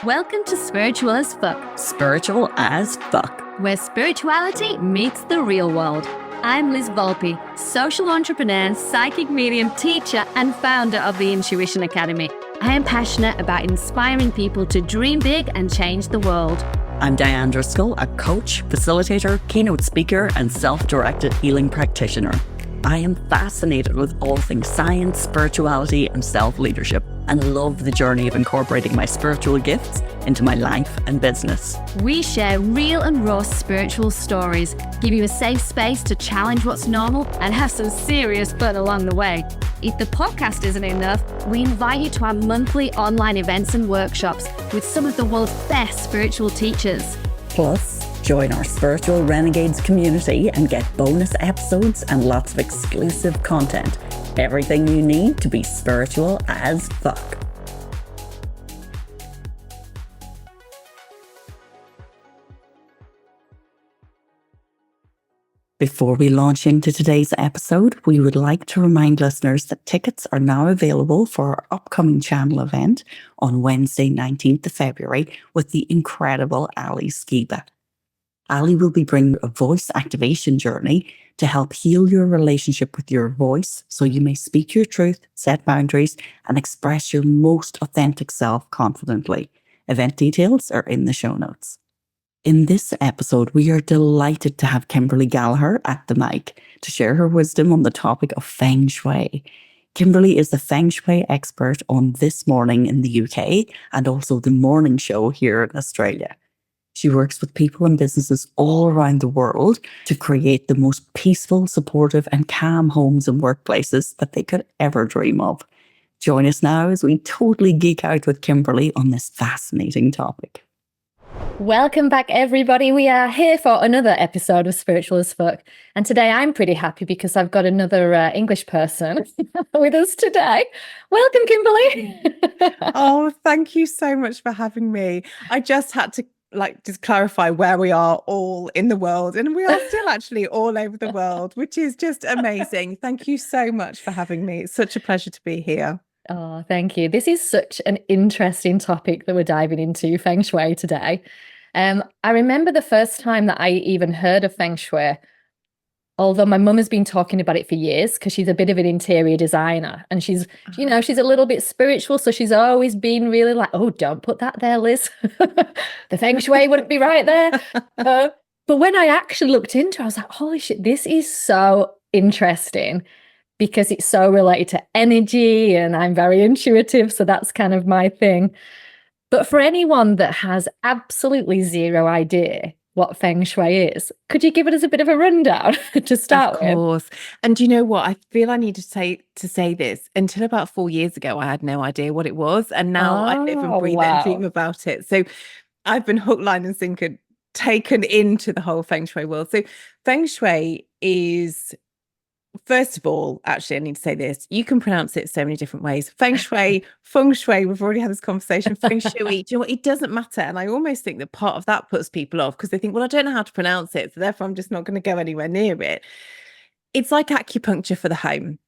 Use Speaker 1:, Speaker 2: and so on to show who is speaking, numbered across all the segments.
Speaker 1: Welcome to Spiritual as Fuck,
Speaker 2: Spiritual as fuck.
Speaker 1: where spirituality meets the real world. I'm Liz Volpe, social entrepreneur, psychic medium, teacher, and founder of the Intuition Academy. I am passionate about inspiring people to dream big and change the world.
Speaker 2: I'm Diane Driscoll, a coach, facilitator, keynote speaker, and self-directed healing practitioner. I am fascinated with all things science, spirituality, and self-leadership, and love the journey of incorporating my spiritual gifts into my life and business.
Speaker 1: We share real and raw spiritual stories, give you a safe space to challenge what's normal, and have some serious fun along the way. If the podcast isn't enough, we invite you to our monthly online events and workshops with some of the world's best spiritual teachers.
Speaker 2: Plus, join our Spiritual Renegades community and get bonus episodes and lots of exclusive content. Everything you need to be spiritual as fuck. Before we launch into today's episode, we would like to remind listeners that tickets are now available for our upcoming channel event on Wednesday, 19th of February with the incredible Ali Skiba. Ali will be bringing a voice activation journey to help heal your relationship with your voice so you may speak your truth, set boundaries, and express your most authentic self confidently. Event details are in the show notes. In this episode, we are delighted to have Kimberley Gallagher at the mic to share her wisdom on the topic of Feng Shui. Kimberley is the Feng Shui expert on This Morning in the UK and also the morning show here in Australia. She works with people and businesses all around the world to create the most peaceful, supportive, and calm homes and workplaces that they could ever dream of. Join us now as we totally geek out with Kimberley on this fascinating topic.
Speaker 1: Welcome back, everybody. We are here for another episode of Spiritual as Fuck. And today I'm pretty happy because I've got another English person with us today. Welcome, Kimberley.
Speaker 3: Oh, thank you so much for having me. I just had to just clarify where we are all in the world, and we are still actually all over the world, which is just amazing. Thank you so much for having me. It's such a pleasure to be here.
Speaker 1: Oh, thank you. This is such an interesting topic that we're diving into, Feng Shui, today. I remember the first time that I even heard of Feng Shui, although my mum has been talking about it for years because she's a bit of an interior designer and she's a little bit spiritual. So she's always been really like, oh, don't put that there, Liz. The Feng Shui wouldn't be right there. But when I actually looked into it, I was like, holy shit, this is so interesting because it's so related to energy and I'm very intuitive. So that's kind of my thing. But for anyone that has absolutely zero idea what Feng Shui is, could you give us a bit of a rundown to start with?
Speaker 3: Of course. And you know what? I feel I need to say this. Until about 4 years ago, I had no idea what it was. And now I live and breathe and dream about it. So I've been hook, line and sinker taken into the whole Feng Shui world. So Feng Shui is... First of all, actually, I need to say this. You can pronounce it so many different ways. Feng Shui, Feng Shui, we've already had this conversation. Feng Shui, do you know what? It doesn't matter. And I almost think that part of that puts people off because they think, well, I don't know how to pronounce it. So therefore, I'm just not going to go anywhere near it. It's like acupuncture for the home.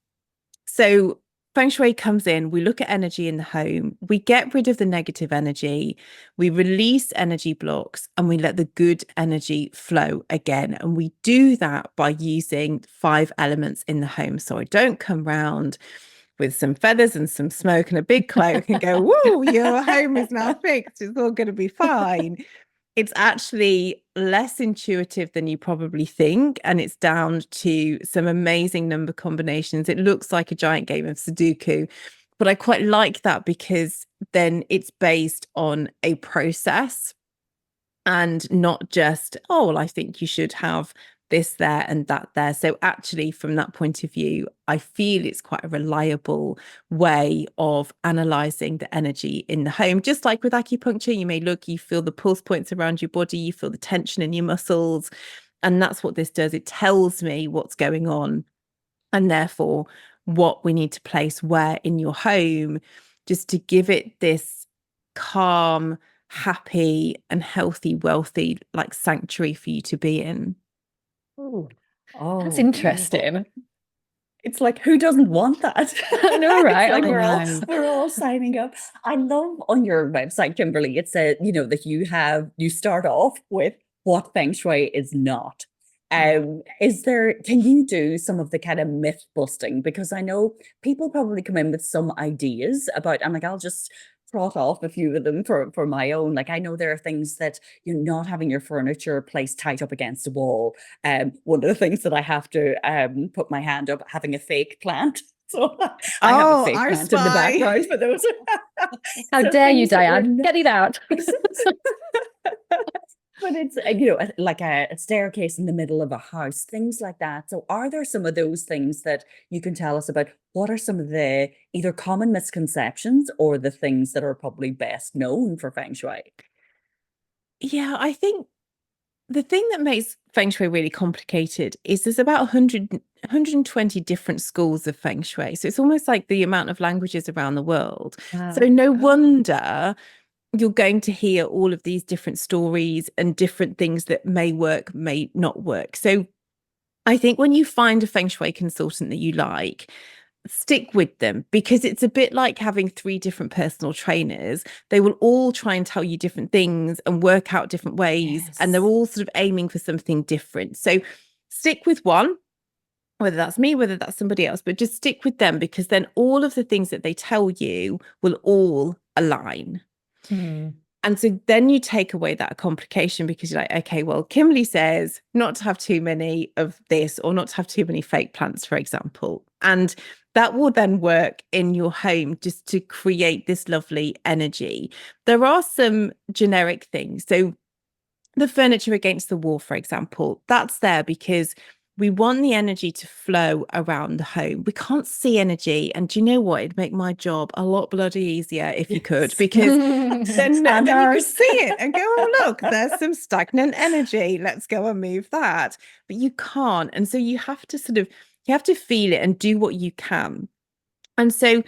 Speaker 3: So Feng Shui comes in, we look at energy in the home, we get rid of the negative energy, we release energy blocks, and we let the good energy flow again. And we do that by using 5 elements in the home. So I don't come round with some feathers and some smoke and a big cloak and go, whoa, your home is now fixed. It's all going to be fine. It's actually less intuitive than you probably think. And it's down to some amazing number combinations. It looks like a giant game of Sudoku, but I quite like that because then it's based on a process and not just, oh, well, I think you should have this there and that there. So actually, from that point of view, I feel it's quite a reliable way of analysing the energy in the home. Just like with acupuncture, you may look, you feel the pulse points around your body, you feel the tension in your muscles. And that's what this does. It tells me what's going on and therefore what we need to place where in your home, just to give it this calm, happy and healthy, wealthy, like sanctuary for you to be in.
Speaker 1: Ooh, that's interesting.
Speaker 2: It's like, who doesn't want that?
Speaker 1: I know, right?
Speaker 2: It's like
Speaker 3: I
Speaker 2: we're all signing up. I love on your website, Kimberly, it said, that you start off with what Feng Shui is not. Can you do some of the kind of myth busting? Because I know people probably come in with some ideas about, and like, I'll just trot off a few of them for my own. Like, I know there are things that you're not having your furniture placed tight up against a wall. One of the things that I have to put my hand up, having a fake plant. So I have a fake
Speaker 3: our
Speaker 2: plant in the
Speaker 3: spy.
Speaker 2: background for those.
Speaker 1: How
Speaker 2: So
Speaker 1: dare you,
Speaker 2: things that we're
Speaker 1: Diane?
Speaker 2: not-
Speaker 1: Get it out.
Speaker 2: But it's like a staircase in the middle of a house, things like that. So are there some of those things that you can tell us about? What are some of the either common misconceptions or the things that are probably best known for Feng Shui?
Speaker 3: Yeah, I think the thing that makes Feng Shui really complicated is there's about 120 different schools of Feng Shui. So it's almost like the amount of languages around the world.
Speaker 1: Wow.
Speaker 3: So no wonder you're going to hear all of these different stories and different things that may work, may not work. So I think when you find a Feng Shui consultant that you like, stick with them, because it's a bit like having 3 different personal trainers. They will all try and tell you different things and work out different ways, and they're all sort of aiming for something different. So stick with one, whether that's me, whether that's somebody else, but just stick with them, because then all of the things that they tell you will all align. And so then you take away that complication, because you're like, okay, well, Kimberley says not to have too many of this, or not to have too many fake plants, for example. And that will then work in your home just to create this lovely energy. There are some generic things. So the furniture against the wall, for example, that's there because we want the energy to flow around the home. We can't see energy. And do you know what? It'd make my job a lot bloody easier if you could, because then you could see it and go, oh, look, there's some stagnant energy. Let's go and move that. But you can't. And so you have to you have to feel it and do what you can. And so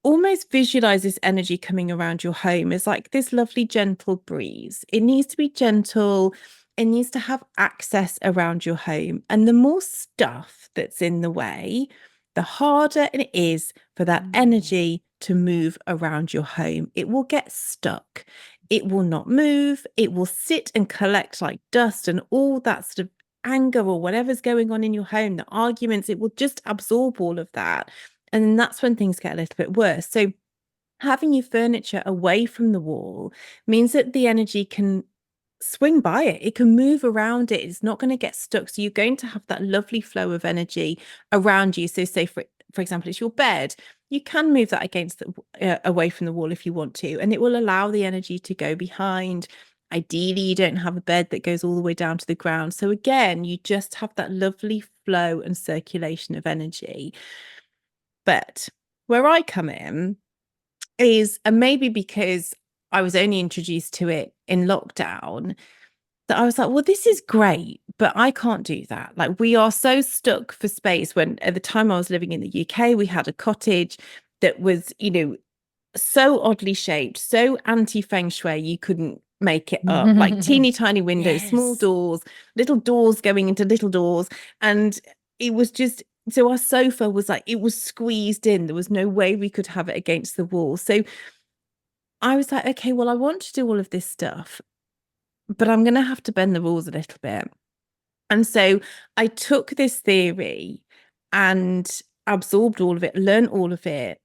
Speaker 3: almost visualize this energy coming around your home as like this lovely, gentle breeze. It needs to be gentle. It needs to have access around your home. And the more stuff that's in the way, the harder it is for that energy to move around your home. It will get stuck. It will not move. It will sit and collect like dust, and all that sort of anger or whatever's going on in your home, the arguments, it will just absorb all of that. And then that's when things get a little bit worse. So having your furniture away from the wall means that the energy can swing by it. It can move around it. It's not going to get stuck. So you're going to have that lovely flow of energy around you. So say, for example, it's your bed. You can move that away from the wall if you want to, and it will allow the energy to go behind. Ideally, you don't have a bed that goes all the way down to the ground. So again, you just have that lovely flow and circulation of energy. But where I come in is, and maybe because I was only introduced to it in lockdown, that I was like, well, this is great, but I can't do that. Like, we are so stuck for space. When at the time I was living in the UK, we had a cottage that was, so oddly shaped, so anti-feng shui, you couldn't make it up. Like teeny tiny windows, small doors, little doors going into little doors. And it was just, so our sofa was like, it was squeezed in. There was no way we could have it against the wall. So I was like, okay, well, I want to do all of this stuff, but I'm going to have to bend the rules a little bit. And so I took this theory and absorbed all of it, learned all of it.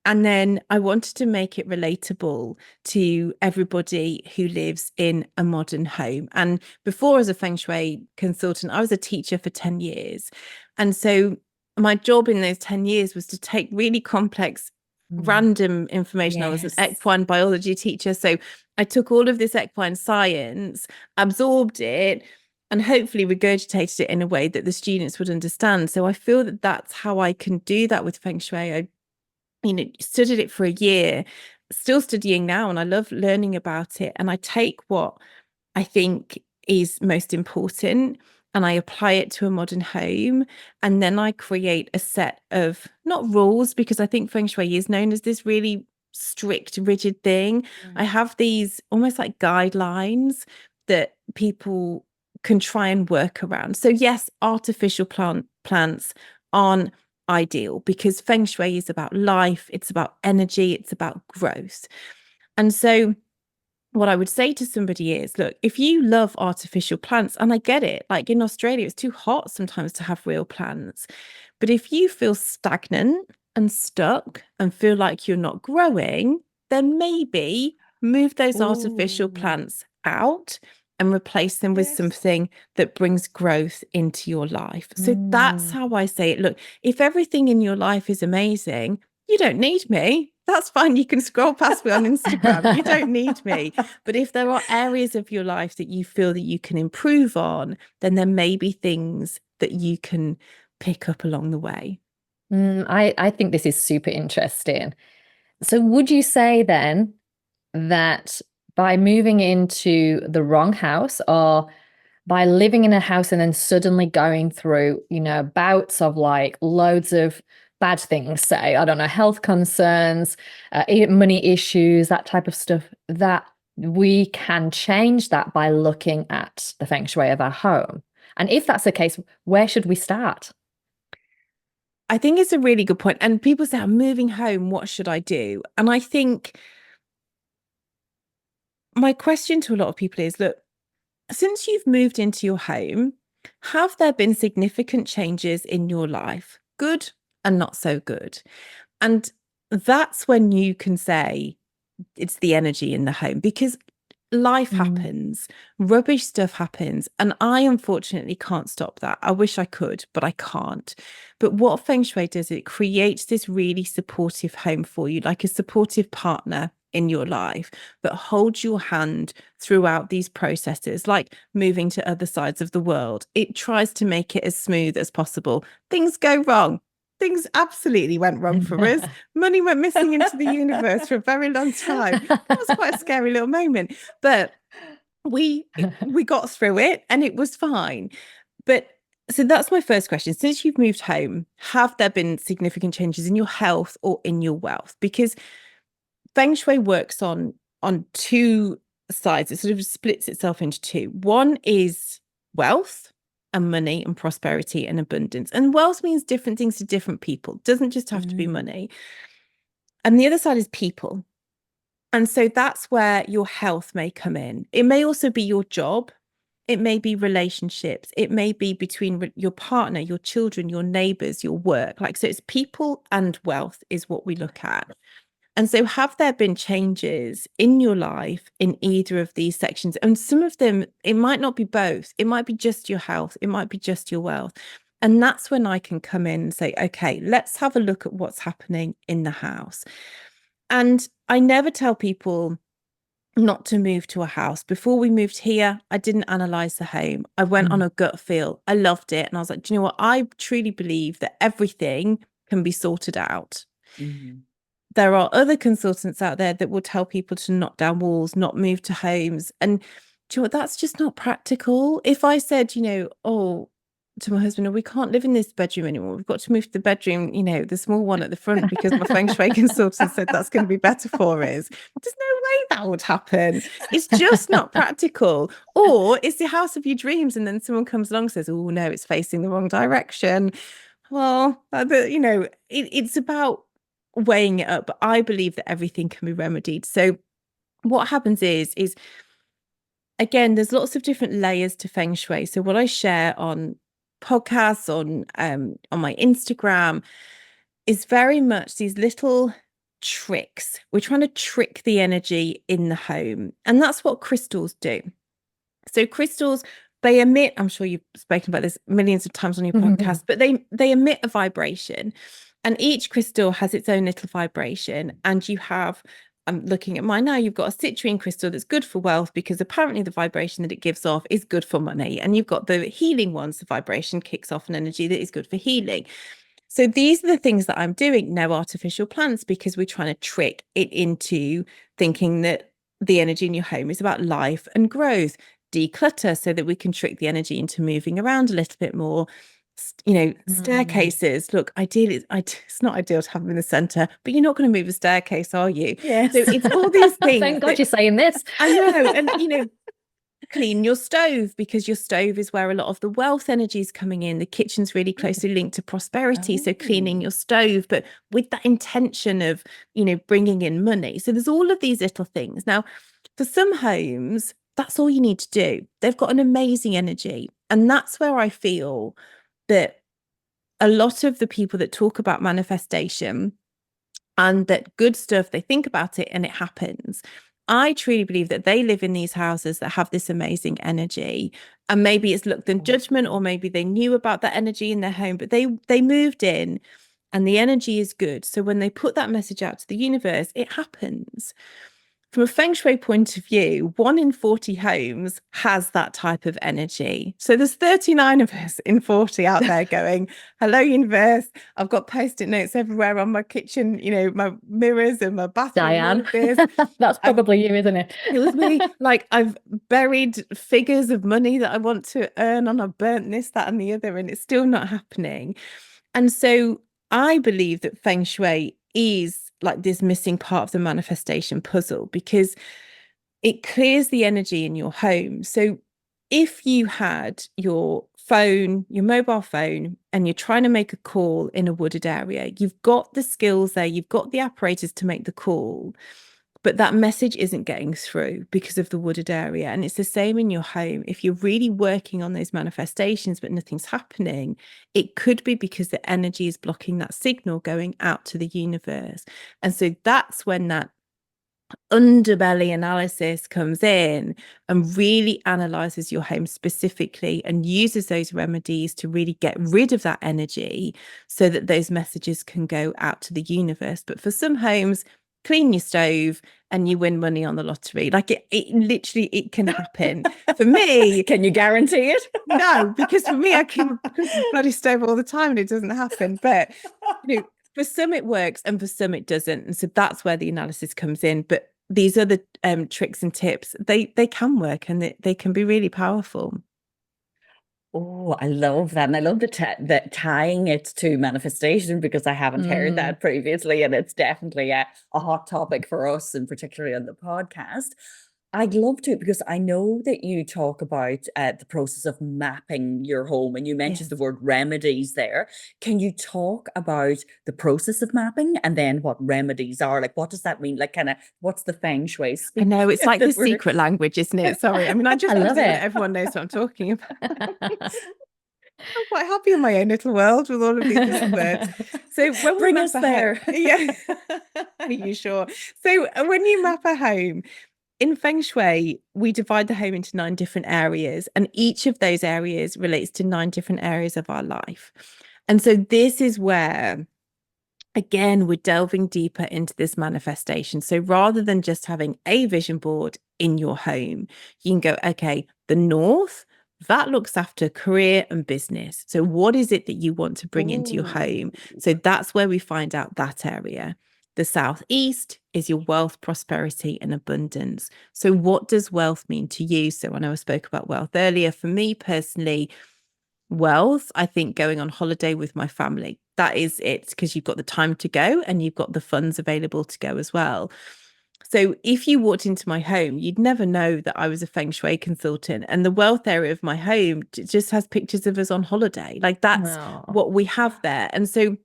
Speaker 3: And then I wanted to make it relatable to everybody who lives in a modern home. And before, as a Feng Shui consultant, I was a teacher for 10 years. And so my job in those 10 years was to take really complex, random information. I was an equine biology teacher. So I took all of this equine science, absorbed it, and hopefully regurgitated it in a way that the students would understand. So I feel that that's how I can do that with Feng Shui. I studied it for a year, still studying now, and I love learning about it. And I take what I think is most important and I apply it to a modern home. And then I create a set of, not rules, because I think Feng Shui is known as this really strict, rigid thing. I have these almost like guidelines that people can try and work around. So yes, artificial plants aren't ideal, because Feng Shui is about life, it's about energy, it's about growth. And so what I would say to somebody is, look, if you love artificial plants, and I get it, like in Australia, it's too hot sometimes to have real plants. But if you feel stagnant and stuck and feel like you're not growing, then maybe move those artificial plants out and replace them with something that brings growth into your life. So that's how I say it. Look, if everything in your life is amazing, you don't need me. That's fine. You can scroll past me on Instagram. You don't need me. But if there are areas of your life that you feel that you can improve on, then there may be things that you can pick up along the way.
Speaker 1: I think this is super interesting. So would you say then that by moving into the wrong house, or by living in a house and then suddenly going through, bouts of like loads of bad things, say, I don't know, health concerns, money issues, that type of stuff, that we can change that by looking at the feng shui of our home? And if that's the case, where should we start?
Speaker 3: I think it's a really good point. And people say, I'm moving home, what should I do? And I think my question to a lot of people is, look, since you've moved into your home, have there been significant changes in your life, good and not so good? And that's when you can say it's the energy in the home, because life happens, rubbish stuff happens, and I unfortunately can't stop that. I wish I could, but I can't. But what Feng Shui does, it creates this really supportive home for you, like a supportive partner in your life that holds your hand throughout these processes, like moving to other sides of the world. It tries to make it as smooth as possible. Things go wrong. Things absolutely went wrong for us. Money went missing into the universe for a very long time. That was quite a scary little moment, but we got through it and it was fine. But so that's my first question. Since you've moved home, have there been significant changes in your health or in your wealth? Because Feng Shui works on two sides. It sort of splits itself into two. One is wealth and money and prosperity and abundance. And wealth means different things to different people. It doesn't just have to be money. And the other side is people. And so that's where your health may come in. It may also be your job. It may be relationships. It may be between your partner, your children, your neighbors, your work. So it's people and wealth is what we look at. And so have there been changes in your life in either of these sections? And some of them, it might not be both. It might be just your health. It might be just your wealth. And that's when I can come in and say, okay, let's have a look at what's happening in the house. And I never tell people not to move to a house. Before we moved here, I didn't analyze the home. I went on a gut feel. I loved it. And I was like, do you know what? I truly believe that everything can be sorted out. There are other consultants out there that will tell people to knock down walls, not move to homes. And do you know what? That's just not practical. If I said, to my husband, we can't live in this bedroom anymore. We've got to move to the bedroom, the small one at the front, because my Feng Shui consultant said that's going to be better for us. There's no way that would happen. It's just not practical. Or it's the house of your dreams, and then someone comes along and says, oh, no, it's facing the wrong direction. Well, it's about weighing it up. But I believe that everything can be remedied. So what happens is again, there's lots of different layers to Feng Shui. So what I share on podcasts, on my Instagram, is very much these little tricks. We're trying to trick the energy in the home, and that's what crystals do. So crystals, they emit, I'm sure you've spoken about this millions of times on your podcast, but they emit a vibration, and each crystal has its own little vibration. And you have, I'm looking at mine now, you've got a citrine crystal that's good for wealth, because apparently the vibration that it gives off is good for money. And you've got the healing ones, the vibration kicks off an energy that is good for healing. So these are the things that I'm doing. No artificial plants, because we're trying to trick it into thinking that the energy in your home is about life and growth. Declutter, so that we can trick the energy into moving around a little bit more. Staircases, look, ideally it's not ideal to have them in the center, but you're not going to move a staircase, are you?
Speaker 1: Yes.
Speaker 3: So it's all these things.
Speaker 1: Thank God you're saying this.
Speaker 3: I know. And clean your stove, because your stove is where a lot of the wealth energy is coming in. The kitchen's really closely linked to prosperity. So cleaning your stove, but with that intention of, bringing in money. So there's all of these little things. Now, for some homes, that's all you need to do. They've got an amazing energy. And that's where I feel that a lot of the people that talk about manifestation and that good stuff, they think about it and it happens. I truly believe that they live in these houses that have this amazing energy, and maybe it's looked in judgment, or maybe they knew about that energy in their home, but they moved in and the energy is good. So when they put that message out to the universe, it happens. From a Feng Shui point of view, 1 in 40 homes has that type of energy. So there's 39 of us in 40 out there going, hello, universe. I've got Post-it notes everywhere on my kitchen, my mirrors and my bathroom.
Speaker 1: Diane, that's probably you, isn't it?
Speaker 3: It was me. Like, I've buried figures of money that I want to earn on. I've burnt this, that, and the other, and it's still not happening. And so I believe that Feng Shui is like this missing part of the manifestation puzzle, because it clears the energy in your home. So if you had your phone, your mobile phone, and you're trying to make a call in a wooded area, you've got the skills there, you've got the apparatus to make the call, but that message isn't getting through because of the wooded area. And it's the same in your home. If you're really working on those manifestations, but nothing's happening, it could be because the energy is blocking that signal going out to the universe. And so that's when that underbelly analysis comes in and really analyzes your home specifically and uses those remedies to really get rid of that energy so that those messages can go out to the universe. But for some homes, clean your stove and you win money on the lottery. Like it literally, it can happen. For me,
Speaker 2: can you guarantee it?
Speaker 3: No, because for me, I keep a bloody stove all the time and it doesn't happen. But for some it works and for some it doesn't. And so that's where the analysis comes in. But these other tricks and tips, they can work and they can be really powerful.
Speaker 2: Oh, I love that. And I love the tying it to manifestation, because I haven't heard that previously. And it's definitely a hot topic for us, and particularly on the podcast. I'd love to, because I know that you talk about the process of mapping your home, and you mentioned the word remedies there. Can you talk about the process of mapping and then what remedies are? Like, what does that mean? Like, kind of, what's the Feng Shui speak?
Speaker 3: I know, it's like the secret language, isn't it? Sorry. I mean, I love it. Everyone knows what I'm talking about. I'm quite happy in my own little world with all of these words. So when we
Speaker 2: bring us there.
Speaker 3: Yeah. Are you sure? So when you map a home, in Feng Shui, we divide the home into 9 different areas, and each of those areas relates to 9 different areas of our life. And so this is where, again, we're delving deeper into this manifestation. So rather than just having a vision board in your home, you can go, okay, the north, that looks after career and business. So what is it that you want to bring into your home? So that's where we find out that area. The southeast is your wealth, prosperity, and abundance. So what does wealth mean to you? So I know I spoke about wealth earlier. For me personally, wealth, I think going on holiday with my family, that is it, because you've got the time to go and you've got the funds available to go as well. So if you walked into my home, you'd never know that I was a Feng Shui consultant. And the wealth area of my home just has pictures of us on holiday. Like that's what we have there. And so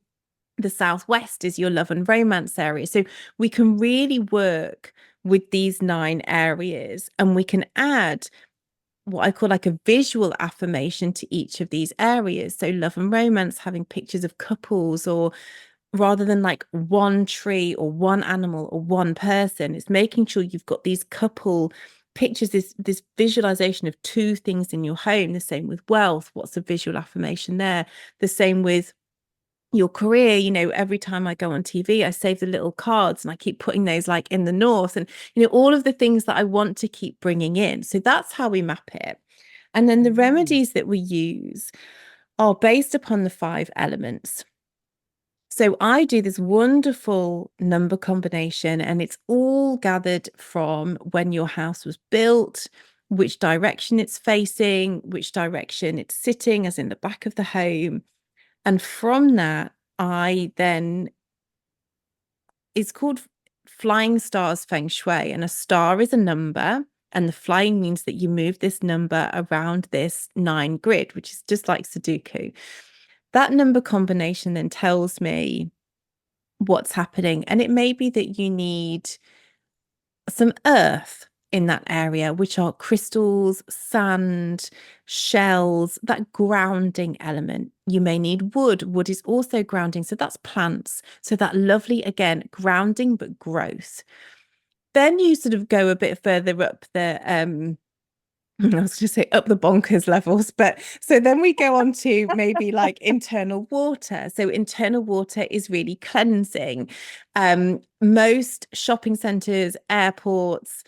Speaker 3: the southwest is your love and romance area. So we can really work with these 9 areas, and we can add what I call like a visual affirmation to each of these areas. So love and romance, having pictures of couples, or rather than like one tree or one animal or one person, it's making sure you've got these couple pictures, this visualization of 2 things in your home. The same with wealth. What's a visual affirmation there? The same with your career. Every time I go on TV, I save the little cards and I keep putting those like in the north, and all of the things that I want to keep bringing in. So that's how we map it. And then the remedies that we use are based upon the 5 elements. So I do this wonderful number combination, and it's all gathered from when your house was built, which direction it's facing, which direction it's sitting, as in the back of the home. And from that, it's called Flying Stars Feng Shui, and a star is a number And the flying means that you move this number around this 9 grid, which is just like Sudoku. That number combination then tells me what's happening. And it may be that you need some earth in that area, which are crystals, sand, shells, that grounding element. You may need wood. Wood is also grounding. So that's plants. So that lovely, again, grounding, but growth. Then you sort of go a bit further up the I was going to say up the bonkers levels, but so then we go on to maybe like internal water. So internal water is really cleansing. Most shopping centers, airports,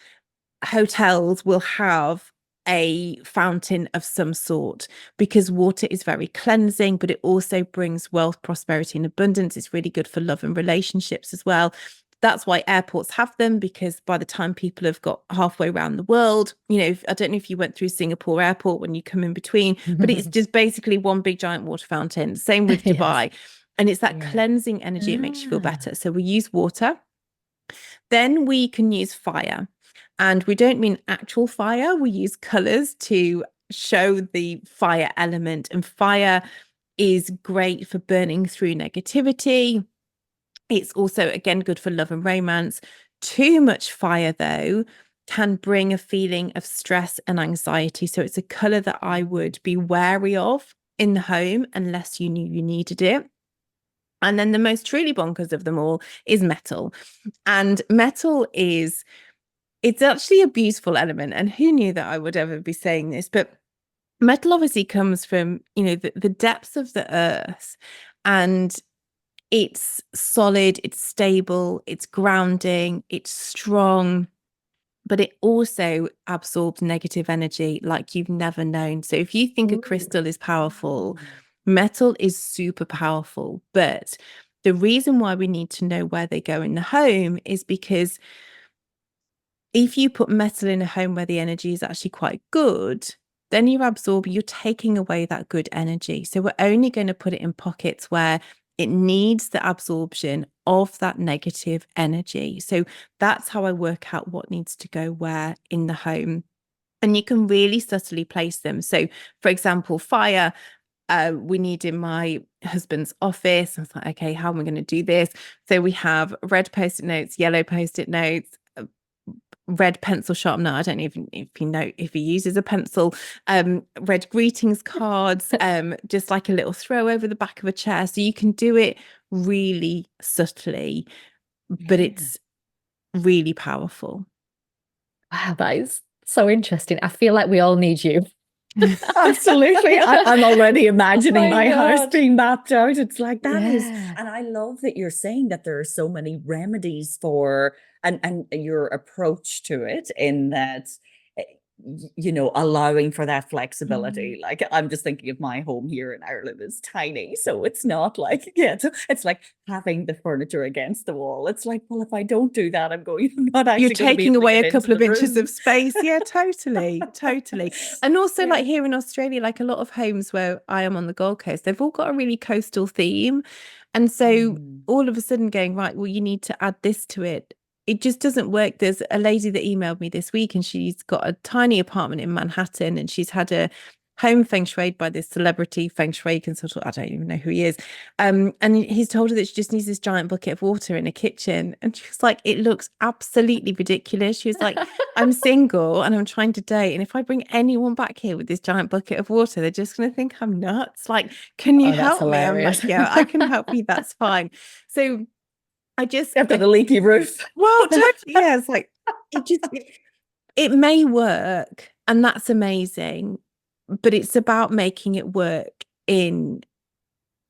Speaker 3: hotels will have a fountain of some sort because water is very cleansing, but it also brings wealth, prosperity, and abundance. It's really good for love and relationships as well. That's why airports have them, because by the time people have got halfway around the world, you know, I don't know if you went through Singapore airport when you come in between, but it's just basically one big giant water fountain. Same with Dubai. Yes. And it's that cleansing energy. It makes you feel better. So we use water. Then we can use fire. And we don't mean actual fire. We use colors to show the fire element. And fire is great for burning through negativity. It's also, again, good for love and romance. Too much fire, though, can bring a feeling of stress and anxiety. So it's a color that I would be wary of in the home unless you knew you needed it. And then the most truly bonkers of them all is metal. And metal it's actually a beautiful element. And who knew that I would ever be saying this? But metal obviously comes from, you know, the depths of the earth. And it's solid, it's stable, it's grounding, it's strong, but it also absorbs negative energy like you've never known. So if you think a crystal is powerful, metal is super powerful. But the reason why we need to know where they go in the home is because if you put metal in a home where the energy is actually quite good, then you're taking away that good energy. So we're only going to put it in pockets where it needs the absorption of that negative energy. So that's how I work out what needs to go where in the home. And you can really subtly place them. So, for example, fire, we need in my husband's office. I was like, okay, how am I going to do this? So we have red post-it notes, yellow post-it notes, red pencil sharpener. I don't even if you know if he uses a pencil, red greetings cards, just like a little throw over the back of a chair. So you can do it really subtly, but it's really powerful.
Speaker 1: Wow, that is so interesting. I feel like we all need you.
Speaker 2: Absolutely. I'm already imagining my house being mapped out. It's like that is, and I love that you're saying that there are so many remedies for and your approach to it in that, you know, allowing for that flexibility. Like I'm just thinking of my home here in Ireland is tiny, so it's not like it's like having the furniture against the wall. It's like, well, if I don't do that, I'm not actually
Speaker 3: you're taking away a couple of inches
Speaker 2: room.
Speaker 3: of space. Yeah, totally. And also like here in Australia, like a lot of homes where I am on the Gold Coast, they've all got a really coastal theme. And so all of a sudden going, right, well, you need to add this to it. It just doesn't work. There's a lady that emailed me this week and she's got a tiny apartment in Manhattan and she's had a home feng shuied by this celebrity feng shui consultant. I don't even know who he is. And he's told her that she just needs this giant bucket of water in a kitchen. And she was like, it looks absolutely ridiculous. She was like, I'm single and I'm trying to date. And if I bring anyone back here with this giant bucket of water, they're just going to think I'm nuts. Like, can you help me? I'm like, yeah, I can help you. That's fine. So I just
Speaker 2: after the leaky roof.
Speaker 3: Well, yeah, it's like it may work, and that's amazing, but it's about making it work in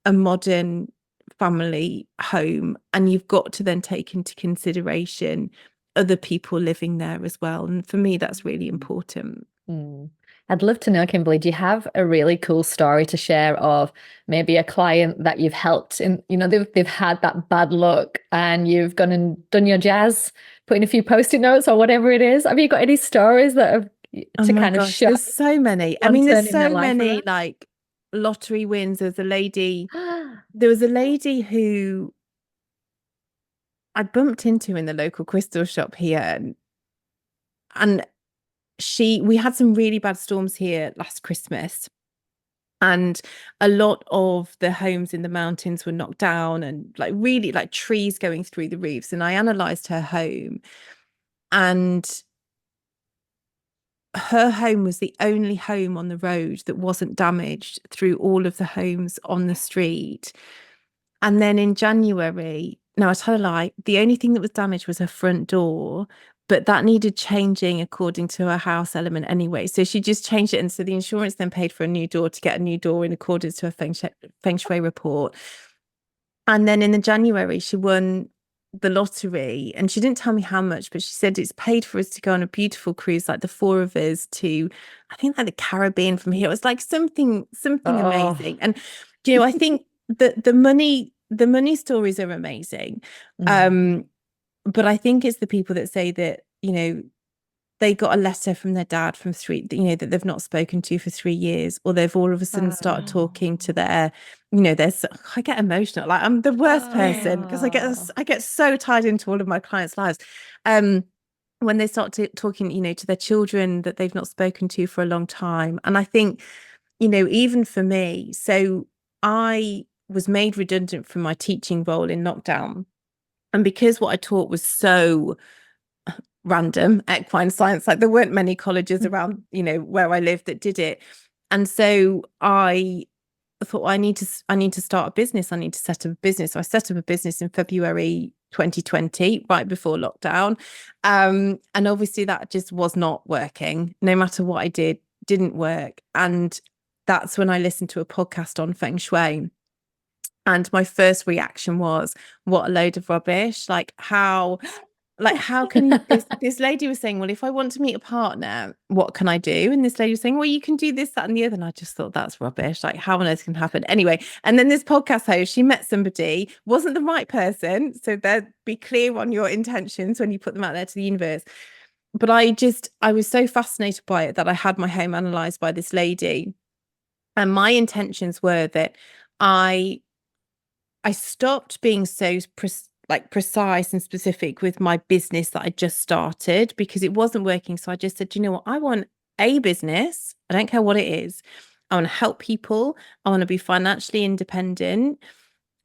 Speaker 3: a modern family home, and you've got to then take into consideration other people living there as well. And for me, that's really important.
Speaker 1: I'd love to know, Kimberley, do you have a really cool story to share of maybe a client that you've helped and, you know, they've had that bad luck and you've gone and done your jazz, put in a few post-it notes or whatever it is? Have you got any stories that have to kind of show?
Speaker 3: There's so many. I mean, there's so many like lottery wins. There was a lady who I bumped into in the local crystal shop here. And we had some really bad storms here last Christmas, and a lot of the homes in the mountains were knocked down, and like really like trees going through the roofs. And I analysed her home, and her home was the only home on the road that wasn't damaged through all of the homes on the street. And then in January, no, I tell a lie, the only thing that was damaged was her front door, but that needed changing according to her house element anyway. So she just changed it. And so the insurance then paid for a new door to get a new door in accordance to a Feng Shui report. And then in the January, she won the lottery, and she didn't tell me how much, but she said it's paid for us to go on a beautiful cruise, like the four of us, to I think like the Caribbean from here. It was like something amazing. And you know, I think that the money stories are amazing. But I think it's the people that say that, you know, they got a letter from their dad from that they've not spoken to for 3 years, or they've all of a sudden started talking to their, I get emotional. Like, I'm the worst person, because I get so tied into all of my clients' lives. When they start talking, to their children that they've not spoken to for a long time. And I think, even for me, so I was made redundant from my teaching role in lockdown. And because what I taught was so random equine science, like there weren't many colleges around where I lived that did it. And so I thought, well, I need to start a business. I need to set up a business. So I set up a business in February 2020, right before lockdown. And obviously that just was not working. No matter what I didn't work. And that's when I listened to a podcast on Feng Shui. And my first reaction was, what a load of rubbish. How can you, this lady was saying, well, if I want to meet a partner, what can I do? And this lady was saying, well, you can do this, that, and the other. And I just thought, that's rubbish. Like, how on earth can happen? Anyway, and then this podcast host, she met somebody, wasn't the right person. So be clear on your intentions when you put them out there to the universe. But I was so fascinated by it that I had my home analysed by this lady. And my intentions were that I stopped being so precise and specific with my business that I just started, because it wasn't working. So I just said, you know what? I want a business. I don't care what it is. I want to help people. I want to be financially independent,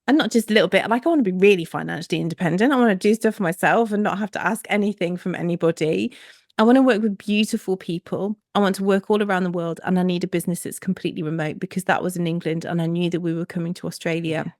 Speaker 3: and not just a little bit. Like, I want to be really financially independent. I want to do stuff for myself and not have to ask anything from anybody. I want to work with beautiful people. I want to work all around the world, and I need a business that's completely remote, because that was in England and I knew that we were coming to Australia. Yeah.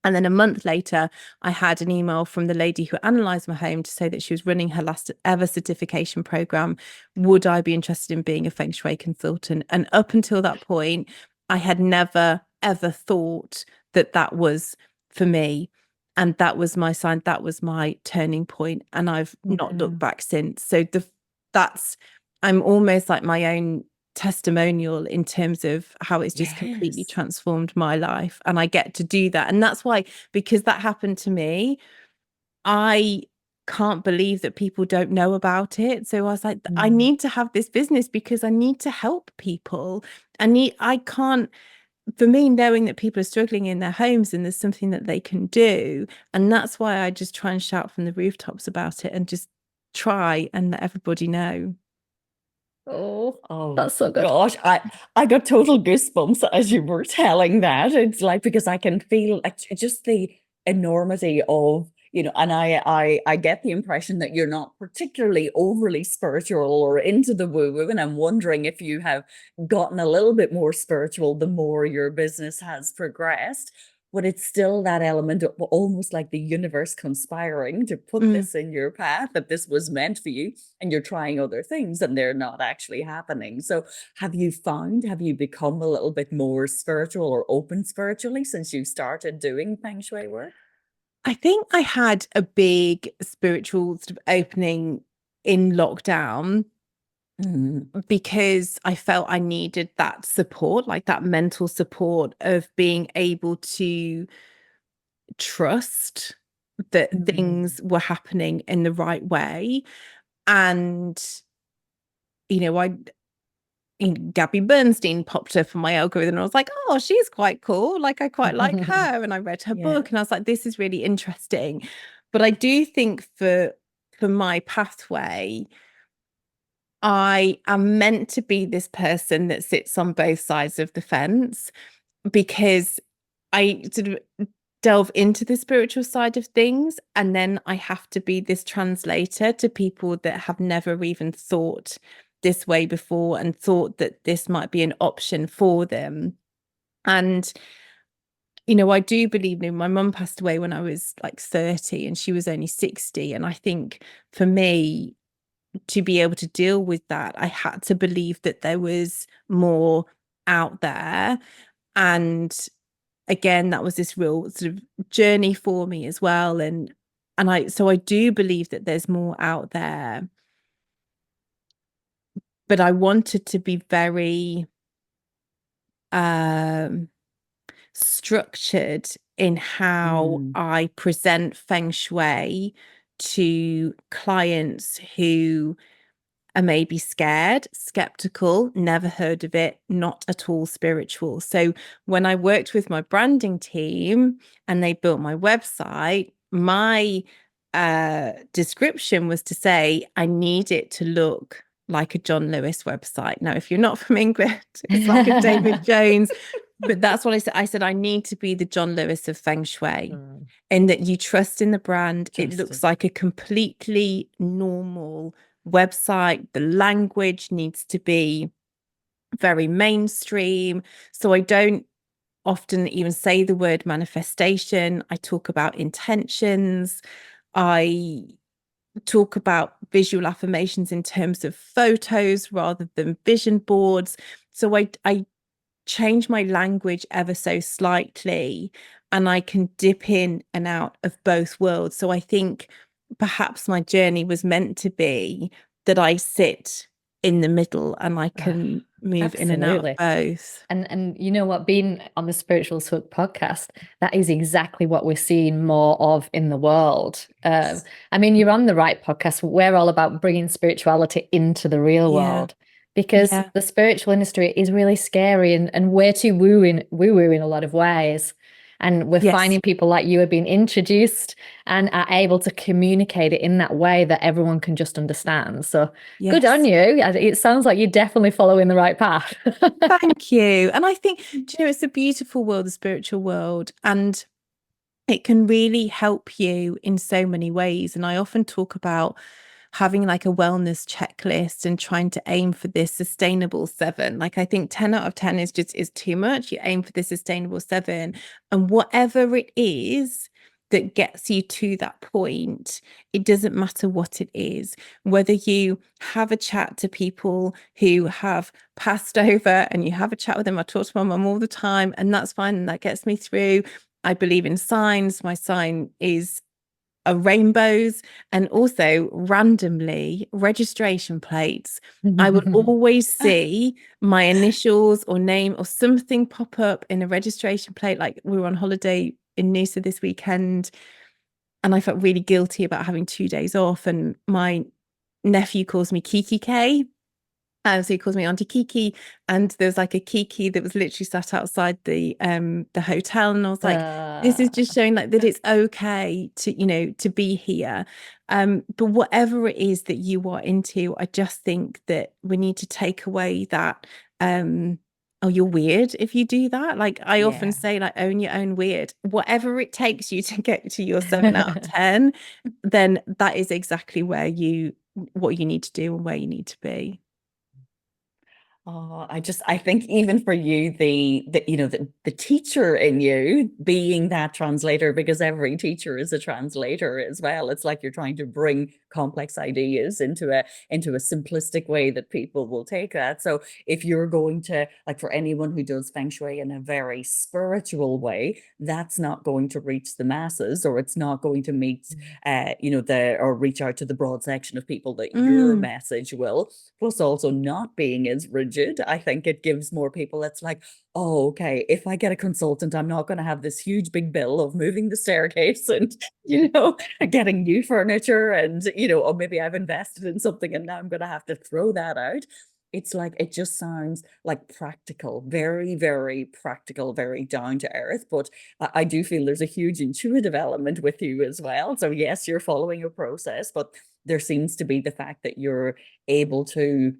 Speaker 3: And then a month later, I had an email from the lady who analysed my home to say that she was running her last ever certification program. Would I be interested in being a Feng Shui consultant? And up until that point, I had never, ever thought that was for me. And that was my sign. That was my turning point. And I've not looked back since. So I'm almost like my own testimonial in terms of how it's just completely transformed my life, and I get to do that. And that's why, because that happened to me, I can't believe that people don't know about it. So I was like, I need to have this business because I need to help people. For me, knowing that people are struggling in their homes and there's something that they can do, and that's why I just try and shout from the rooftops about it and just try and let everybody know.
Speaker 1: Oh, that's so good.
Speaker 2: Gosh, I got total goosebumps as you were telling that. It's like, because I can feel like just the enormity of, and I get the impression that you're not particularly overly spiritual or into the woo-woo, and I'm wondering if you have gotten a little bit more spiritual the more your business has progressed. But it's still that element of almost like the universe conspiring to put this in your path, that this was meant for you, and you're trying other things and they're not actually happening. So have you become a little bit more spiritual or open spiritually since you started doing Feng Shui work?
Speaker 3: I think I had a big spiritual sort of opening in lockdown. Because I felt I needed that support, like that mental support of being able to trust that things were happening in the right way. And, Gabby Bernstein popped up on my algorithm, and I was like, oh, she's quite cool. Like, I quite like her. And I read her book, and I was like, this is really interesting. But I do think for my pathway, I am meant to be this person that sits on both sides of the fence, because I sort of delve into the spiritual side of things, and then I have to be this translator to people that have never even thought this way before and thought that this might be an option for them. And I do believe, my mum passed away when I was like 30 and she was only 60. And I think for me to be able to deal with that, I had to believe that there was more out there. And again, that was this real sort of journey for me as well. And I do believe that there's more out there. But I wanted to be very structured in how I present Feng Shui to clients who are maybe scared, skeptical, never heard of it, not at all spiritual. So when I worked with my branding team and they built my website, my description was to say, I need it to look like a John Lewis website. Now, if you're not from England, it's like a David Jones. But that's what I said. I said, I need to be the John Lewis of Feng Shui, and that you trust in the brand. It looks like a completely normal website. The language needs to be very mainstream. So I don't often even say the word manifestation. I talk about intentions. I talk about visual affirmations in terms of photos rather than vision boards. So I change my language ever so slightly, and I can dip in and out of both worlds. So I think perhaps my journey was meant to be that I sit in the middle and I can move in and out of both.
Speaker 1: And you know what, being on the Spiritual Sook podcast, that is exactly what we're seeing more of in the world. I mean, you're on the right podcast. We're all about bringing spirituality into the real world, because the spiritual industry is really scary and way too woo-woo in a lot of ways. And we're finding people like you are being introduced and are able to communicate it in that way that everyone can just understand. So good on you. It sounds like you're definitely following the right path.
Speaker 3: Thank you. And I think, it's a beautiful world, the spiritual world, and it can really help you in so many ways. And I often talk about having like a wellness checklist and trying to aim for this sustainable 7. Like, I think 10 out of 10 is too much. You aim for the sustainable 7, and whatever it is that gets you to that point, it doesn't matter what it is, whether you have a chat to people who have passed over and you have a chat with them. I talk to my mum all the time, and that's fine, and that gets me through. I believe in signs. My sign is rainbows, and also randomly registration plates. I would always see my initials or name or something pop up in a registration plate. Like, we were on holiday in Noosa this weekend, and I felt really guilty about having 2 days off, and my nephew calls me Kiki K. So he calls me Auntie Kiki, and there was like a Kiki that was literally sat outside the hotel, and I was like, this is just showing like that it's okay to to be here. But whatever it is that you are into, I just think that we need to take away that oh, you're weird if you do that. Like, I often say, like, own your own weird. Whatever it takes you to get to your 7 out of 10, then that is exactly what you need to do and where you need to be.
Speaker 2: Oh, I think even for you, the teacher in you being that translator, because every teacher is a translator as well. It's like you're trying to bring complex ideas into a simplistic way that people will take that. So if you're going to, like, for anyone who does Feng Shui in a very spiritual way, that's not going to reach the masses, or it's not going to meet, or reach out to the broad section of people that your message will. Plus, also not being as rigid, I think it gives more people, it's like, oh, okay, if I get a consultant, I'm not going to have this huge big bill of moving the staircase and, getting new furniture and, or maybe I've invested in something and now I'm going to have to throw that out. It's like, it just sounds like practical, very, very practical, very down to earth. But I do feel there's a huge intuitive element with you as well. So yes, you're following a process, but there seems to be the fact that you're able to,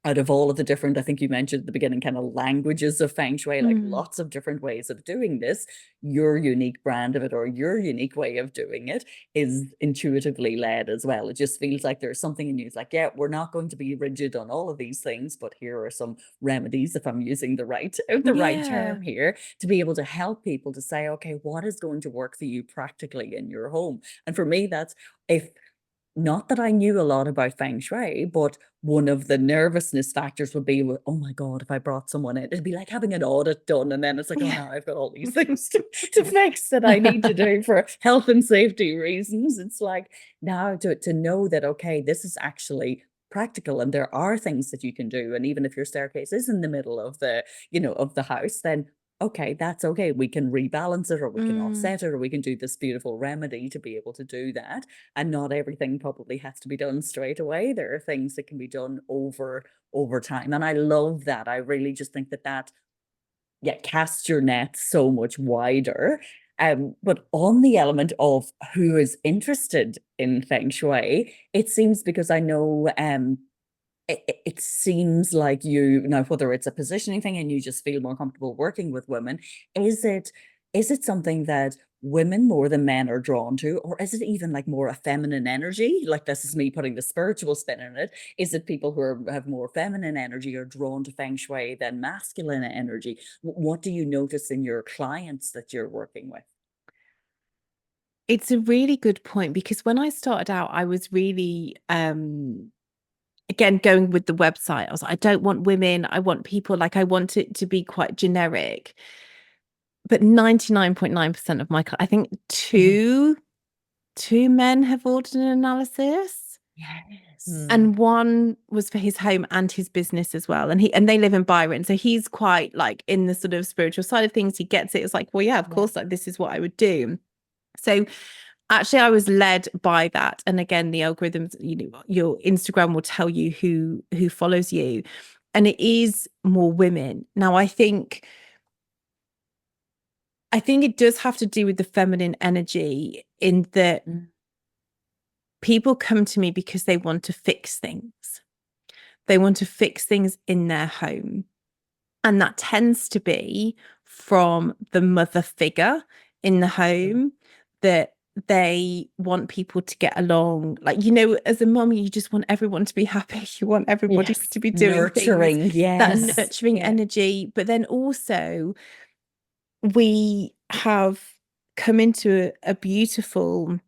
Speaker 2: out of all of the different, I think you mentioned at the beginning, kind of languages of Feng Shui, like lots of different ways of doing this, your unique brand of it or your unique way of doing it is intuitively led as well. It just feels like there's something in you. It's like, yeah, we're not going to be rigid on all of these things, but here are some remedies, if I'm using the right term here, to be able to help people to say, okay, what is going to work for you practically in your home? And for me, that's, if not that I knew a lot about Feng Shui, but one of the nervousness factors would be, oh my God, if I brought someone in, it'd be like having an audit done. And then it's like, oh, now I've got all these things to fix that I need to do for health and safety reasons. It's like now to know that, okay, this is actually practical and there are things that you can do. And even if your staircase is in the middle of the, of the house, then okay, that's okay. We can rebalance it or we can offset it or we can do this beautiful remedy to be able to do that. And not everything probably has to be done straight away. There are things that can be done over time. And I love that. I really just think that casts your net so much wider. But on the element of who is interested in Feng Shui, it seems, because I know it seems like you now, whether it's a positioning thing and you just feel more comfortable working with women, is it something that women more than men are drawn to, or is it even like more a feminine energy? Like, this is me putting the spiritual spin in it. Is it people who have more feminine energy are drawn to Feng Shui than masculine energy? What do you notice in your clients that you're working with?
Speaker 3: It's a really good point, because when I started out, I was really again, going with the website, I was like, I don't want women. I want people, like, I want it to be quite generic. But 99.9% of I think two men have ordered an analysis.
Speaker 2: Yes.
Speaker 3: And one was for his home and his business as well. And they live in Byron. So he's quite like in the sort of spiritual side of things. He gets it. It's like, well, yeah, of course, like this is what I would do. So actually, I was led by that. And again, the algorithms, your Instagram will tell you who follows you. And it is more women. Now, I think it does have to do with the feminine energy, in that people come to me because they want to fix things. They want to fix things in their home. And that tends to be from the mother figure in the home, that they want people to get along. Like, as a mum, you just want everyone to be happy. You want everybody to be doing
Speaker 2: nurturing,
Speaker 3: things, that nurturing energy. But then also, we have come into a beautiful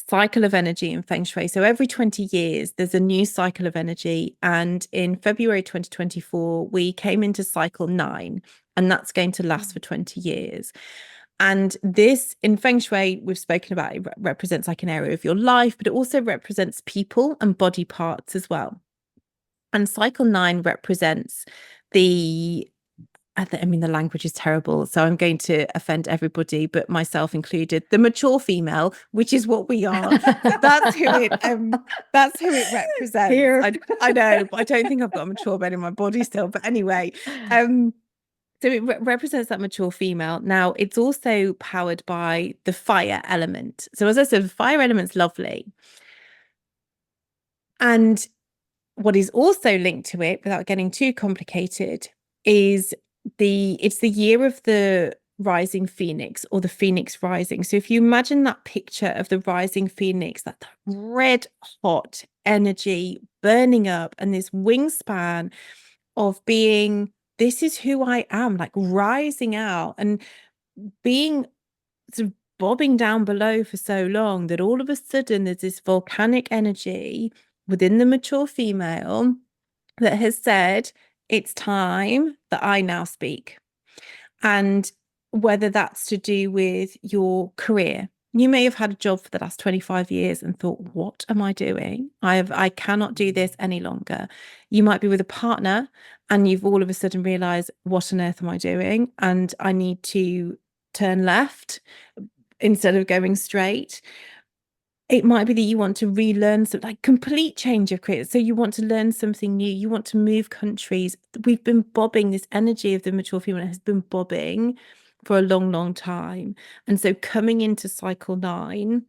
Speaker 3: cycle of energy in Feng Shui. So every 20 years, there's a new cycle of energy. And in February 2024, we came into cycle 9, and that's going to last for 20 years. And this, in Feng Shui, we've spoken about, it represents like an area of your life, but it also represents people and body parts as well. And cycle 9 represents the language is terrible, so I'm going to offend everybody, but myself included, the mature female, which is what we are. That's who it represents. Here. I know, but I don't think I've got a mature bed in my body still. But anyway, so it represents that mature female. Now, it's also powered by the fire element. So as I said, the fire element's lovely. And what is also linked to it, without getting too complicated, is it's the year of the rising phoenix, or the phoenix rising. So if you imagine that picture of the rising phoenix, that red hot energy burning up, and this wingspan of being, this is who I am, like rising out and being sort of bobbing down below for so long, that all of a sudden there's this volcanic energy within the mature female that has said, it's time that I now speak. And whether that's to do with your career, you may have had a job for the last 25 years and thought, what am I doing? I cannot do this any longer. You might be with a partner and you've all of a sudden realized, what on earth am I doing? And I need to turn left instead of going straight. It might be that you want to relearn some, like, complete change of career. So you want to learn something new. You want to move countries. We've been bobbing, this energy of the mature female has been bobbing for a long, long time. And so coming into cycle 9,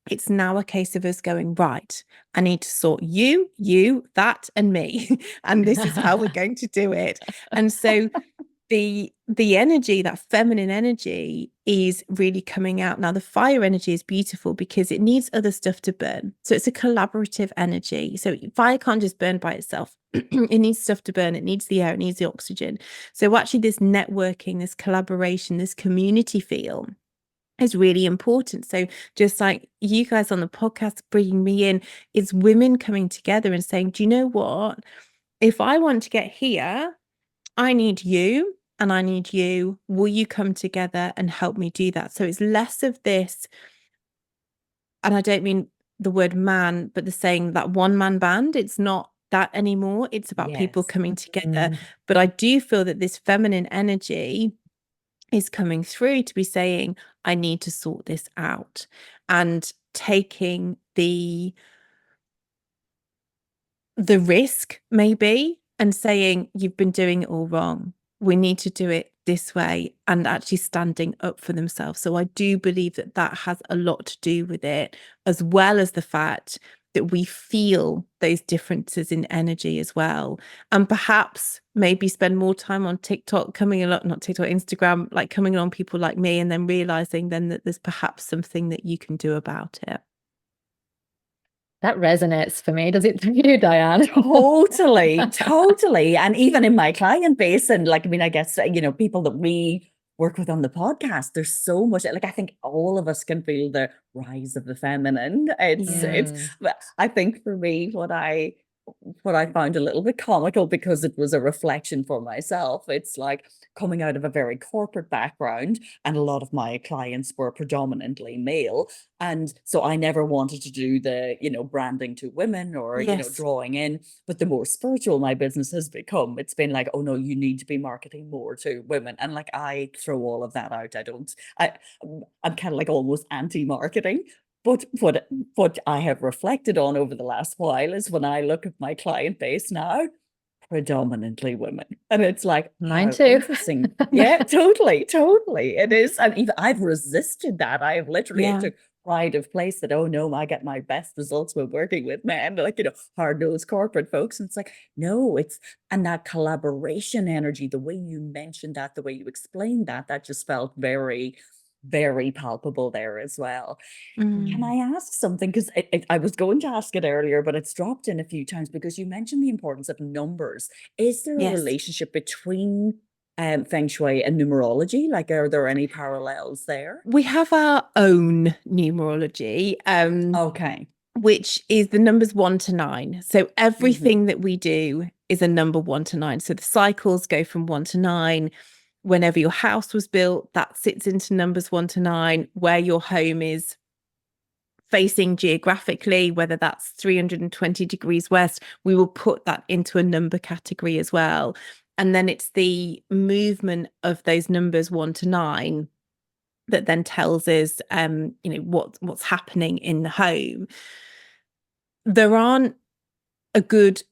Speaker 3: It's now a case of us going, right, I need to sort you, that, and me. And this is how we're going to do it. And so the energy, that feminine energy, is really coming out. Now, the fire energy is beautiful because it needs other stuff to burn. So it's a collaborative energy. So fire can't just burn by itself. It needs stuff to burn. It needs the air. It needs the oxygen. So actually this networking, this collaboration, this community feel is really important. So just like you guys on the podcast bringing me in, it's women coming together and saying, do you know what? If I want to get here, I need you and I need you. Will you come together and help me do that? So it's less of this, and I don't mean the word man, but the saying that one man band. It's not that anymore. It's about people coming together. But I do feel that this feminine energy is coming through to be saying, I need to sort this out, and taking the risk maybe, and saying, you've been doing it all wrong. We need to do it this way, and actually standing up for themselves. So I do believe that that has a lot to do with it, as well as the fact that we feel those differences in energy as well. And perhaps maybe spend more time on TikTok, coming along, not TikTok, Instagram, like coming along people like me, and then realizing then that there's perhaps something that you can do about it.
Speaker 1: That resonates for me. Does it for you, Diane?
Speaker 2: Totally. And even in my client base, and like, I mean, I guess, people that we work with on the podcast, there's so much, like, I think all of us can feel the rise of the feminine. It's, I think for me, what I found a little bit comical, because it was a reflection for myself. It's like coming out of a very corporate background, and a lot of my clients were predominantly male. And so I never wanted to do the, branding to women or, drawing in. But the more spiritual my business has become, it's been like, oh no, you need to be marketing more to women. And like, I throw all of that out. I'm kind of like almost anti-marketing. But what I have reflected on over the last while is, when I look at my client base now, predominantly women. And it's like,
Speaker 1: mine too.
Speaker 2: Interesting. Yeah, totally. It is. And even I've resisted that. I have literally took pride of place that, oh no, I get my best results when working with men, like, hard-nosed corporate folks. And it's like, no, and that collaboration energy, the way you mentioned that, the way you explained that just felt very, very palpable there as well. Can I ask something? Because I was going to ask it earlier, but it's dropped in a few times, because you mentioned the importance of numbers. Is there a relationship between Feng Shui and numerology? Like, are there any parallels there?
Speaker 3: We have our own numerology.
Speaker 2: Okay.
Speaker 3: Which is the numbers 1 to 9. So everything that we do is a number 1 to 9. So the cycles go from 1 to 9. Whenever your house was built, that sits into numbers 1 to 9. Where your home is facing geographically, whether that's 320 degrees west, we will put that into a number category as well. And then it's the movement of those numbers 1 to 9 that then tells us, what's happening in the home. There aren't a good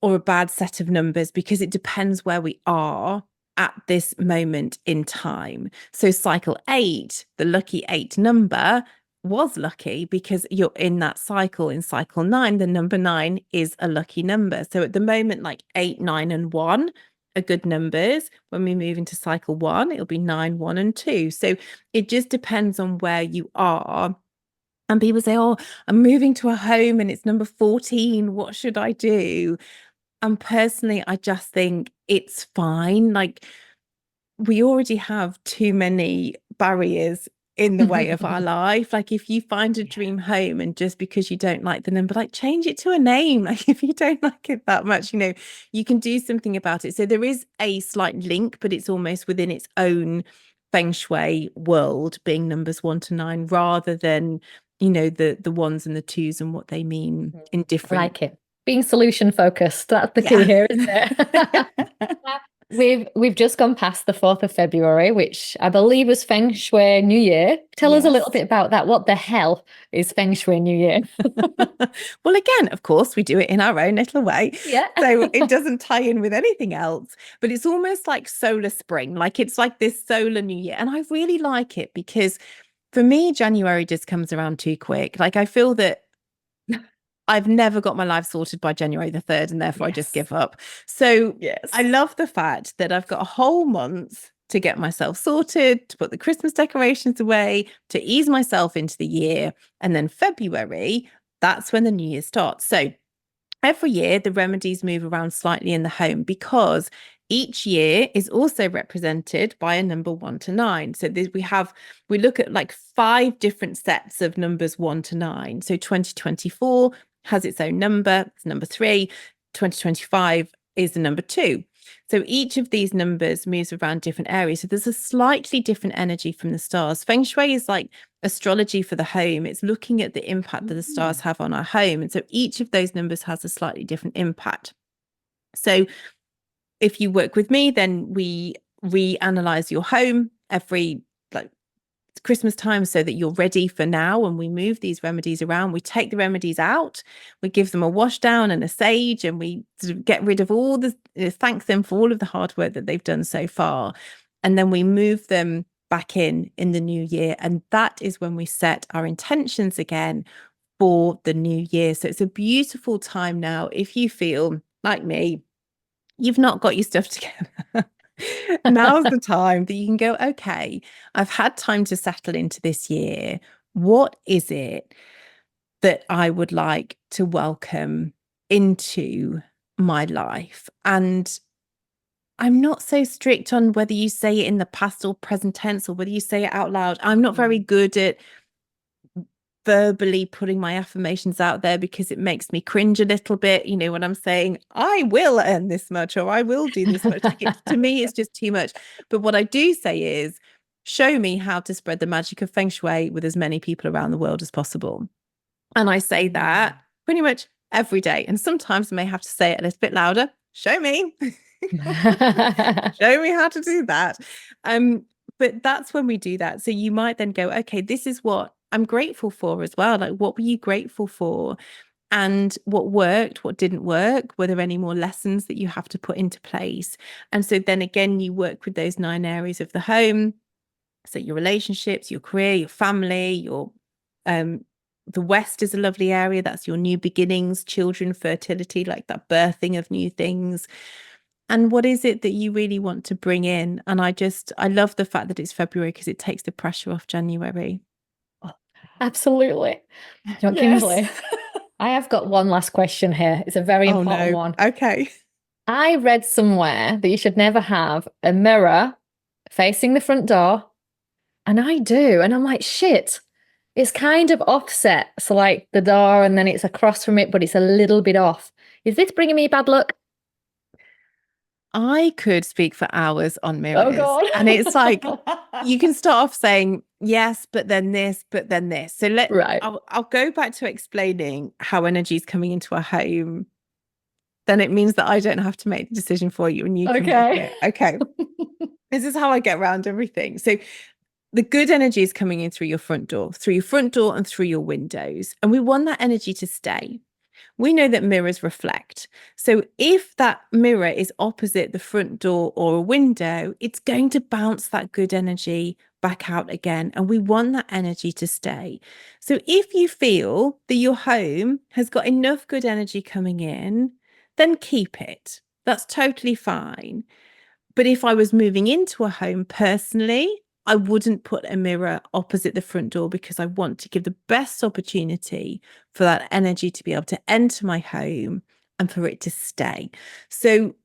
Speaker 3: or a bad set of numbers, because it depends where we are at this moment in time. So cycle 8, the lucky 8 number, was lucky because you're in that cycle. In cycle 9, the number 9 is a lucky number. So at the moment, like 8, 9, and 1 are good numbers. When we move into cycle 1, it'll be 9, 1, and 2. So it just depends on where you are. And people say, oh, I'm moving to a home and it's number 14. What should I do? And personally, I just think it's fine. Like, we already have too many barriers in the way of our life. Like, if you find a dream home, and just because you don't like the number, like, change it to a name. Like, if you don't like it that much, you can do something about it. So there is a slight link, but it's almost within its own Feng Shui world, being numbers 1 to 9, rather than, the ones and the twos and what they mean in different.
Speaker 1: I like it. Being solution focused. That's the key here, isn't it? We've just gone past the 4th of February, which I believe was Feng Shui New Year. Tell us a little bit about that. What the hell is Feng Shui New Year?
Speaker 3: Well, again, of course, we do it in our own little way.
Speaker 1: Yeah.
Speaker 3: So it doesn't tie in with anything else, but it's almost like solar spring. Like, it's like this solar new year. And I really like it, because for me, January just comes around too quick. Like I feel that I've never got my life sorted by January the 3rd, and therefore I just give up. So I love the fact that I've got a whole month to get myself sorted, to put the Christmas decorations away, to ease myself into the year. And then February, that's when the new year starts. So every year, the remedies move around slightly in the home because each year is also represented by a number 1 to 9. So we look at like 5 different sets of numbers 1 to 9. So 2024 has its own number, it's number 3. 2025 is the number 2. So each of these numbers moves around different areas. So there's a slightly different energy from the stars. Feng Shui is like astrology for the home. It's looking at the impact that the stars have on our home. And so each of those numbers has a slightly different impact. So if you work with me, then we reanalyze your home every Christmas time so that you're ready for now, and we move these remedies around. We take the remedies out, we give them a wash down and a sage, and we sort of get rid of all the thank them for all of the hard work that they've done so far, and then we move them back in the new year. And that is when we set our intentions again for the new year. So it's a beautiful time now. If you feel like me, you've not got your stuff together, now's the time that you can go, okay, I've had time to settle into this year. What is it that I would like to welcome into my life? And I'm not so strict on whether you say it in the past or present tense or whether you say it out loud. I'm not very good at verbally putting my affirmations out there because it makes me cringe a little bit, when I'm saying I will earn this much or I will do this much. To me, it's just too much. But what I do say is, show me how to spread the magic of Feng Shui with as many people around the world as possible. And I say that pretty much every day. And sometimes I may have to say it a little bit louder. Show me. Show me how to do that. But that's when we do that. So you might then go, okay, this is what I'm grateful for as well. Like, what were you grateful for? And what worked, what didn't work? Were there any more lessons that you have to put into place? And so then again, you work with those 9 areas of the home. So your relationships, your career, your family, your the West is a lovely area. That's your new beginnings, children, fertility, like that birthing of new things. And what is it that you really want to bring in? And I love the fact that it's February because it takes the pressure off January.
Speaker 1: Absolutely. John Kimberley, I have got one last question here. It's a very important one.
Speaker 3: Okay.
Speaker 1: I read somewhere that you should never have a mirror facing the front door. And I do. And I'm like, shit, it's kind of offset. So like the door and then it's across from it, but it's a little bit off. Is this bringing me bad luck?
Speaker 3: I could speak for hours on mirrors.
Speaker 1: Oh God.
Speaker 3: And it's like, you can start off saying, yes, but then this, but then this. So I'll go back to explaining how energy is coming into our home. Then it means that I don't have to make the decision for you and you can make it. Okay. This is how I get around everything. So the good energy is coming in through your front door and through your windows. And we want that energy to stay. We know that mirrors reflect. So if that mirror is opposite the front door or a window, it's going to bounce that good energy back out again. And we want that energy to stay. So if you feel that your home has got enough good energy coming in, then keep it. That's totally fine. But if I was moving into a home personally, I wouldn't put a mirror opposite the front door because I want to give the best opportunity for that energy to be able to enter my home and for it to stay. So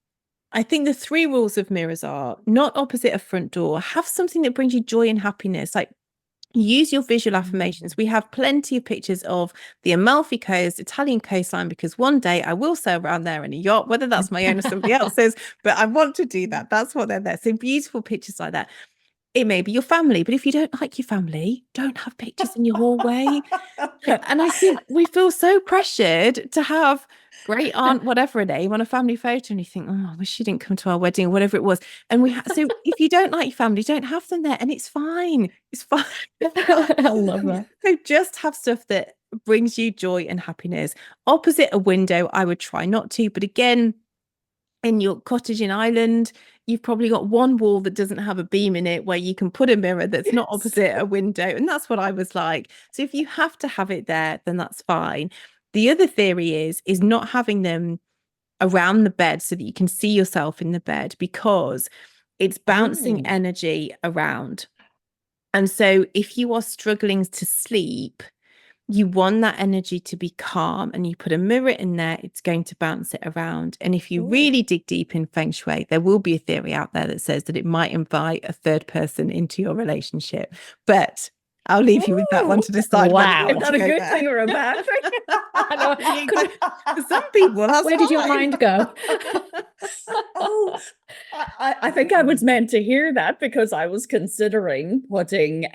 Speaker 3: I think the 3 rules of mirrors are not opposite a front door, have something that brings you joy and happiness. Like, use your visual affirmations. We have plenty of pictures of the Amalfi Coast, Italian coastline, because one day I will sail around there in a yacht, whether that's my own or somebody else's, but I want to do that. That's what they're there. So beautiful pictures like that. It may be your family, but if you don't like your family, don't have pictures in your hallway. And I think we feel so pressured to have great aunt, whatever her name, on a family photo, and you think, oh, I wish she didn't come to our wedding or whatever it was. And so if you don't like your family, don't have them there, and it's fine. It's fine.
Speaker 1: I love that.
Speaker 3: So just have stuff that brings you joy and happiness. Opposite a window, I would try not to, but again, in your cottage in Ireland, you've probably got one wall that doesn't have a beam in it where you can put a mirror that's not opposite a window. And that's what I was like. So if you have to have it there, then that's fine. The other theory is not having them around the bed so that you can see yourself in the bed, because it's bouncing energy around. And so if you are struggling to sleep, you want that energy to be calm, and you put a mirror in there, it's going to bounce it around. And if you really dig deep in Feng Shui, there will be a theory out there that says that it might invite a third person into your relationship. But I'll leave you with that one to decide.
Speaker 1: Wow.
Speaker 3: Is
Speaker 2: that a good thing or a bad thing?
Speaker 3: For some people, that's
Speaker 1: where did your mind go?
Speaker 2: I think I was meant to hear that, because I was considering putting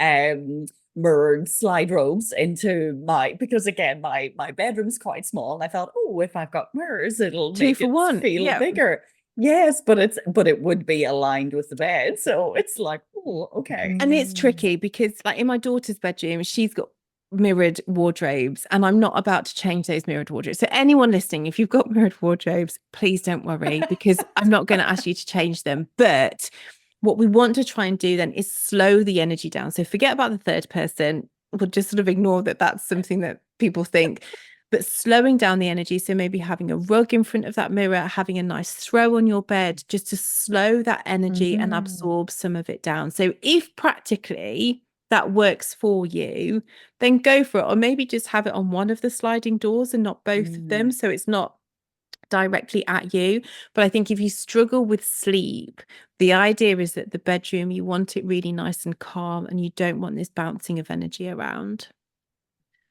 Speaker 2: mirrored slide robes into because again, my bedroom's quite small, and I thought, oh, if I've got mirrors, it'll make it feel bigger. Yes, but it would be aligned with the bed, so it's like, oh, okay.
Speaker 3: And it's tricky because, like, in my daughter's bedroom, she's got mirrored wardrobes, and I'm not about to change those mirrored wardrobes. So anyone listening, if you've got mirrored wardrobes, please don't worry, because I'm not going to ask you to change them. But what we want to try and do then is slow the energy down. So forget about the third person. We'll just sort of ignore that that's something that people think. But slowing down the energy, so maybe having a rug in front of that mirror, having a nice throw on your bed, just to slow that energy and absorb some of it down. So if practically that works for you, then go for it. Or maybe just have it on one of the sliding doors and not both of them, so it's not directly at you. But I think if you struggle with sleep, the idea is that the bedroom, you want it really nice and calm, and you don't want this bouncing of energy around.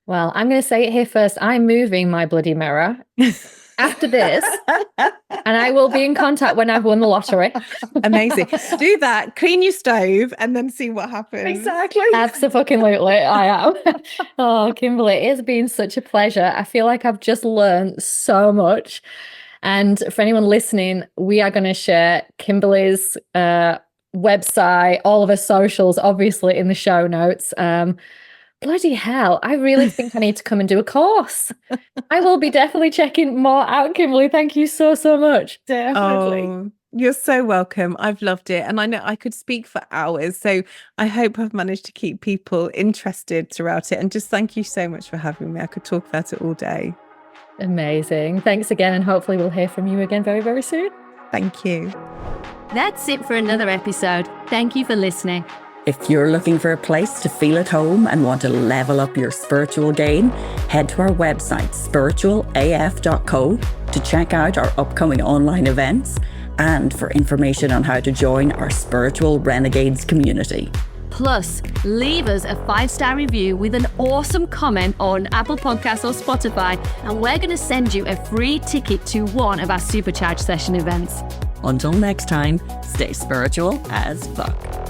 Speaker 1: Well, I'm going to say it here first. I'm moving my bloody mirror after this, and I will be in contact when I've won the lottery.
Speaker 3: Amazing. Do that, clean your stove, and then see what happens.
Speaker 2: Exactly.
Speaker 1: Absolutely, I am. Oh, Kimberley, it's been such a pleasure. I feel like I've just learned so much. And for anyone listening, we are going to share Kimberley's website, all of her socials, obviously, in the show notes. Bloody hell, I really think I need to come and do a course. I will be definitely checking more out, Kimberley. Thank you so, so much.
Speaker 2: Definitely.
Speaker 3: Oh, you're so welcome. I've loved it. And I know I could speak for hours. So I hope I've managed to keep people interested throughout it. And just thank you so much for having me. I could talk about it all day.
Speaker 1: Amazing. Thanks again. And hopefully we'll hear from you again very, very soon.
Speaker 3: Thank you.
Speaker 4: That's it for another episode. Thank you for listening.
Speaker 2: If you're looking for a place to feel at home and want to level up your spiritual game, head to our website, spiritualaf.co, to check out our upcoming online events and for information on how to join our Spiritual Renegades community.
Speaker 4: Plus, leave us a 5-star review with an awesome comment on Apple Podcasts or Spotify, and we're going to send you a free ticket to one of our Supercharged session events.
Speaker 2: Until next time, stay spiritual as fuck.